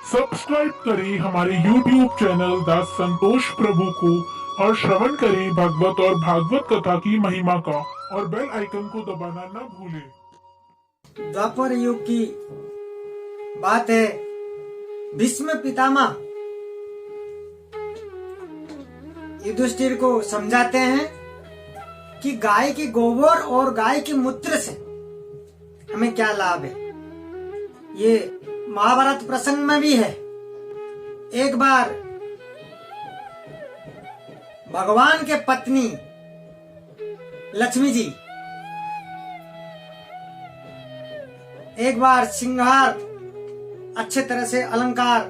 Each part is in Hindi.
सब्सक्राइब करें हमारे YouTube चैनल दास संतोष प्रभु को और श्रवण करें भागवत और भागवत कथा की महिमा का और बेल आइकन को दबाना न भूलें। द्वापर युग की बात है। भीष्म पितामह युधिष्ठिर को समझाते हैं कि गाय की गोबर और गाय के मूत्र से हमें क्या लाभ है। ये महाभारत प्रसंग में भी है। एक बार भगवान के पत्नी लक्ष्मी जी एक बार श्रृंगार अच्छे तरह से अलंकार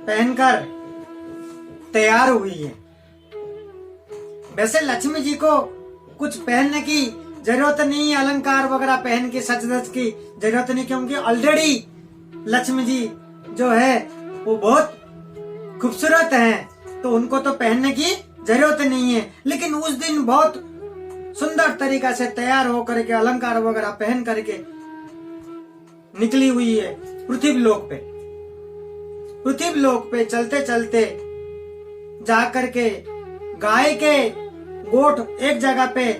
पहनकर तैयार हुई है। वैसे लक्ष्मी जी को कुछ पहनने की जरूरत नहीं है, अलंकार वगैरह पहन के सज धज की जरूरत नहीं, क्योंकि ऑलरेडी लक्ष्मी जी जो है वो बहुत खूबसूरत हैं, तो उनको तो पहनने की जरूरत नहीं है। लेकिन उस दिन बहुत सुंदर तरीका से तैयार होकर के अलंकार वगैरह पहन करके निकली हुई है पृथ्वी लोक पे। पृथ्वी लोक पे चलते चलते जाकर के गाय के गोठ एक जगह पे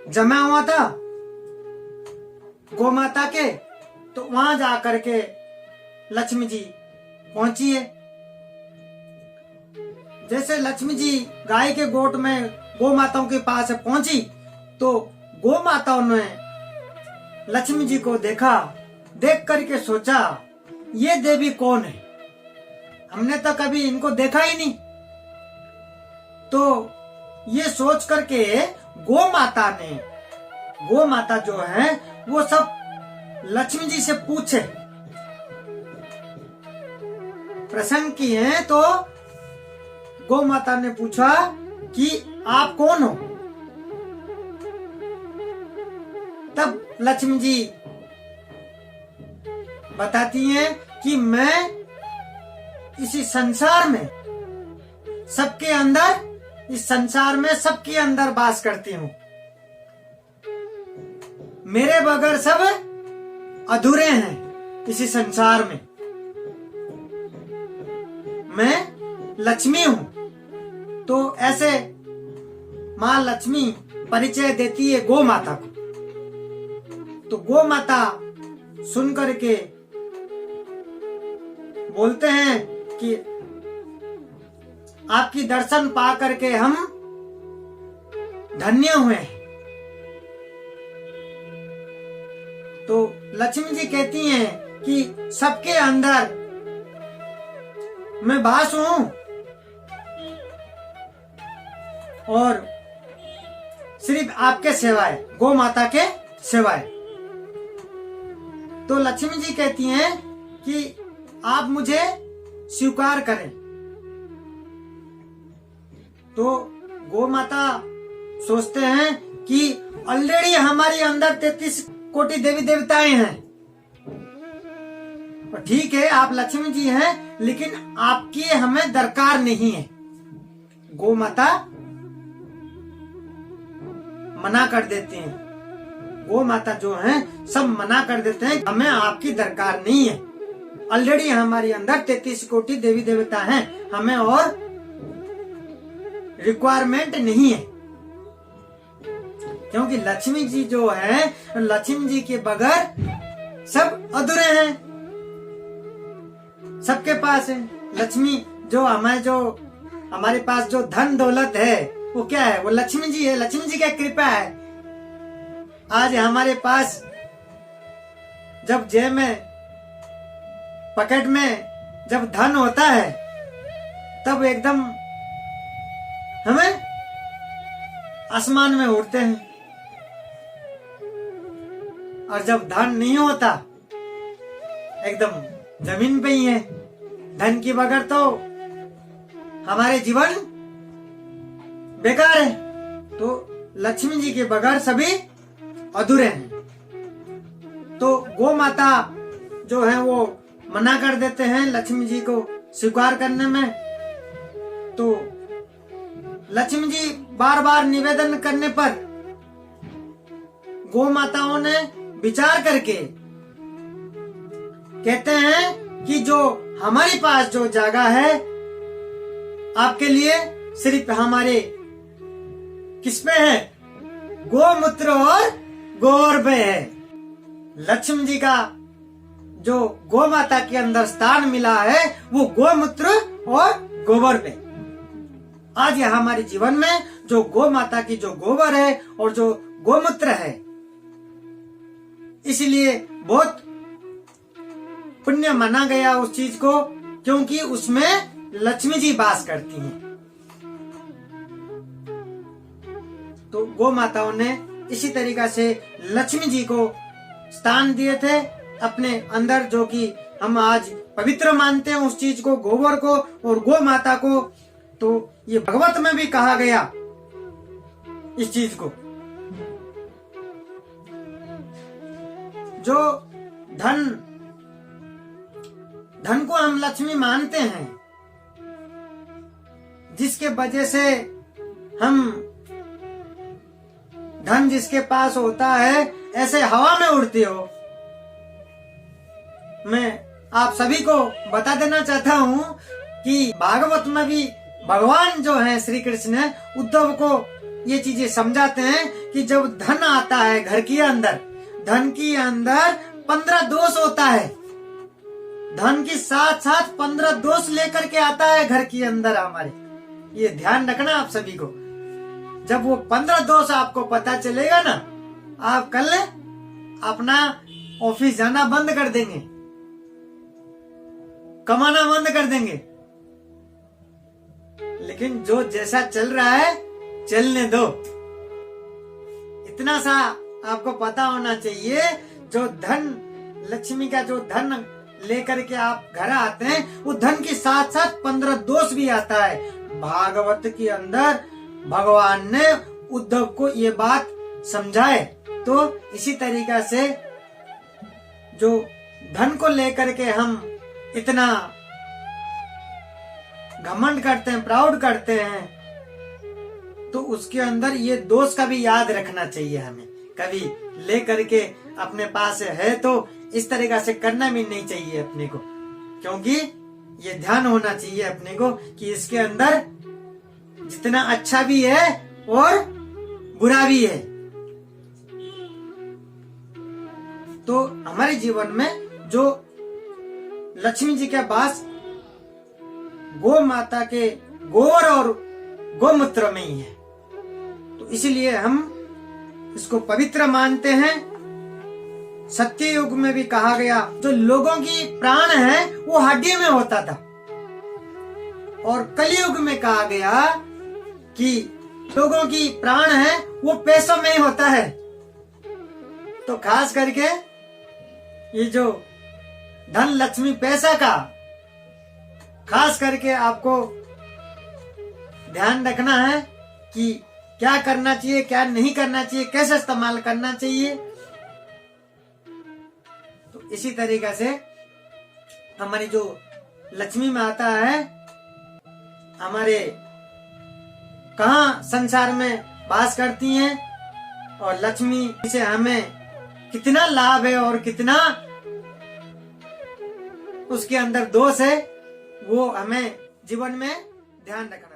जमा हुआ था गौ माता के, तो वहां जाकर के लक्ष्मी जी पहुंची है। जैसे लक्ष्मी जी गाय के गोठ में गौ माताओं के पास पहुंची तो गौ माताओं ने लक्ष्मी जी को देखा। देख करके सोचा ये देवी कौन है, हमने तो कभी इनको देखा ही नहीं। तो ये सोच करके गौ माता जो है वो सब लक्ष्मी जी से पूछे प्रसंग की है। तो गौ माता ने पूछा कि आप कौन हो। तब लक्ष्मी जी बताती हैं कि मैं इसी संसार में सबके अंदर, इस संसार में सबके अंदर वास करती हूँ। मेरे बगैर सब अधूरे हैं इसी संसार में। मैं लक्ष्मी हूँ। तो ऐसे माँ लक्ष्मी परिचय देती है गौ माता को। तो गौ माता सुन करके बोलते हैं कि आपकी दर्शन पा करके हम धन्य हुए। तो लक्ष्मी जी कहती हैं कि सबके अंदर मैं वास हूं और सिर्फ आपके सिवाय, गौ माता के सिवाय। तो लक्ष्मी जी कहती हैं कि आप मुझे स्वीकार करें। तो गौ माता सोचते हैं कि ऑलरेडी हमारे अंदर 33 कोटि देवी देवताएं हैं। ठीक है आप लक्ष्मी जी हैं, लेकिन आपकी हमें दरकार नहीं है। गौ माता मना कर देती हैं। गौ माता जो हैं सब मना कर देते हैं, हमें आपकी दरकार नहीं है। ऑलरेडी हमारे अंदर 33 कोटि देवी देवता हैं, हमें और रिक्वायरमेंट नहीं है। क्योंकि लक्ष्मी जी जो है, लक्ष्मी जी के बगैर सब अधूरे हैं। सबके पास है लक्ष्मी। जो हमारे पास जो धन दौलत है वो क्या है, वो लक्ष्मी जी है। लक्ष्मी जी की कृपा है। आज हमारे पास जब जेब में, पॉकेट में जब धन होता है तब एकदम हमें आसमान में उड़ते हैं, और जब धन नहीं होता एकदम जमीन पे ही है। धन के बगैर तो हमारे जीवन बेकार है। तो लक्ष्मी जी के बगैर सभी अधूरे हैं। तो गौ माता जो है वो मना कर देते हैं लक्ष्मी जी को स्वीकार करने में। तो लक्ष्मी जी बार बार निवेदन करने पर गौ माताओं ने विचार करके कहते हैं कि जो हमारे पास जो जगह है आपके लिए सिर्फ हमारे किसमें है, गोमूत्र और गोबर पे है। लक्ष्मी जी का जो गौ माता के अंदर स्थान मिला है वो गोमूत्र और गोबर पे। आज यह हमारे जीवन में जो गौ माता की जो गोबर है और जो गोमूत्र है, इसलिए बहुत पुण्य माना गया उस चीज को, क्योंकि उसमें लक्ष्मी जी वास करती हैं। तो गौ माताओं ने इसी तरीका से लक्ष्मी जी को स्थान दिए थे अपने अंदर, जो कि हम आज पवित्र मानते हैं उस चीज को, गोबर को और गौ माता को। तो ये भगवत में भी कहा गया इस चीज को। जो धन को हम लक्ष्मी मानते हैं, जिसके वजह से हम धन जिसके पास होता है ऐसे हवा में उड़ती हो। मैं आप सभी को बता देना चाहता हूँ कि भागवत में भी भगवान जो है श्री कृष्ण उद्धव को ये चीजें समझाते हैं कि जब धन आता है घर के अंदर, धन के अंदर 15 दोष होता है। धन के साथ साथ 15 दोष लेकर के आता है घर के अंदर हमारे। ये ध्यान रखना आप सभी को। जब वो 15 दोष आपको पता चलेगा ना, आप कल अपना ऑफिस जाना बंद कर देंगे, कमाना बंद कर देंगे। लेकिन जो जैसा चल रहा है चलने दो। इतना सा आपको पता होना चाहिए, जो धन लक्ष्मी का जो धन लेकर के आप घर आते हैं, वो धन के साथ साथ 15 दोष भी आता है। भागवत के अंदर भगवान ने उद्धव को ये बात समझाए। तो इसी तरीका से जो धन को लेकर के हम इतना घमंड करते हैं, प्राउड करते हैं, तो उसके अंदर ये दोष का भी याद रखना चाहिए हमें। कभी ले करके अपने पास है तो इस तरीका से करना भी नहीं चाहिए अपने को, क्योंकि ये ध्यान होना चाहिए अपने को कि इसके अंदर जितना अच्छा भी है और बुरा भी है। तो हमारे जीवन में जो लक्ष्मी जी के पास गौ माता के गोबर और गोमूत्र में ही है, तो इसलिए हम इसको पवित्र मानते हैं। सत्य युग में भी कहा गया जो लोगों की प्राण है वो हड्डी में होता था, और कलयुग में कहा गया कि लोगों की प्राण है वो पैसों में ही होता है। तो खास करके ये जो धन लक्ष्मी पैसा का खास करके आपको ध्यान रखना है कि क्या करना चाहिए, क्या नहीं करना चाहिए, कैसे इस्तेमाल करना चाहिए। तो इसी तरीका से हमारी जो लक्ष्मी माता है, हमारे कहाँ संसार में वास करती हैं, और लक्ष्मी से हमें कितना लाभ है और कितना उसके अंदर दोष है, वो हमें जीवन में ध्यान रखना।